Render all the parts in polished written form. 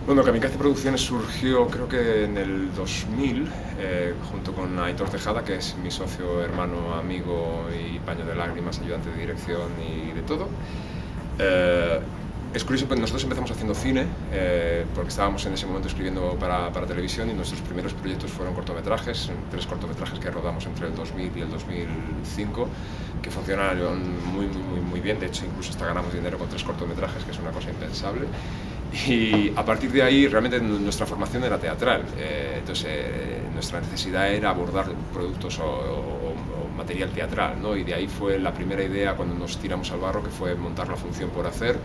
Bueno, Kamikaze Producciones surgió creo que en el 2000, junto con Aitor Tejada, que es mi socio, hermano, amigo y paño de lágrimas, ayudante de dirección y de todo. Eh, es curioso, pues nosotros empezamos haciendo cine, porque estábamos en ese momento escribiendo para televisión, y nuestros primeros proyectos fueron cortometrajes, 3 cortometrajes que rodamos entre el 2000 y el 2005, que funcionaron muy bien. De hecho, incluso hasta ganamos dinero con 3 cortometrajes, que es una cosa impensable. Y a partir de ahí, realmente nuestra formación era teatral. Entonces, nuestra necesidad era abordar productos o material teatral, ¿no? Y de ahí fue la primera idea cuando nos tiramos al barro, que fue montar La Función por Hacer.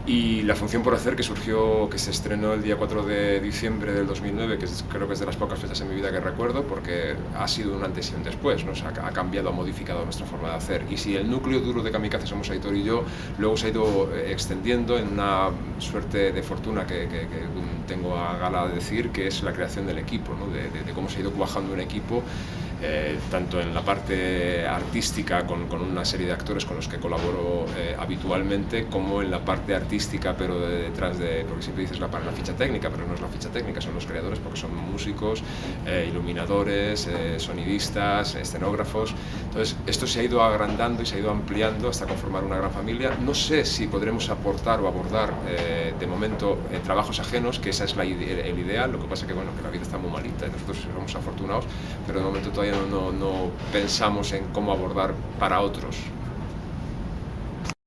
Y La Función por Hacer, que surgió, que se estrenó el día 4 de diciembre del 2009, creo que es de las pocas fechas en mi vida que recuerdo, porque ha sido un antes y un después, ¿no? O sea, ha cambiado, ha modificado nuestra forma de hacer. Y si el núcleo duro de Kamikaze somos Aitor y yo, luego se ha ido extendiendo en una suerte de fortuna que tengo a gala de decir, que es la creación del equipo, ¿no? De cómo se ha ido cuajando un equipo, tanto en la parte artística con una serie de actores con los que colaboro habitualmente, como en la parte artística, pero detrás de, porque siempre dices la ficha técnica, pero no es la ficha técnica, son los creadores, porque son músicos, iluminadores, sonidistas, escenógrafos. Entonces esto se ha ido agrandando y se ha ido ampliando hasta conformar una gran familia. No sé si podremos aportar o abordar de momento trabajos ajenos, que esa es el ideal. Lo que pasa que, bueno, que la vida está muy malita y nosotros somos afortunados, pero de momento todavía no pensamos en cómo abordar para otros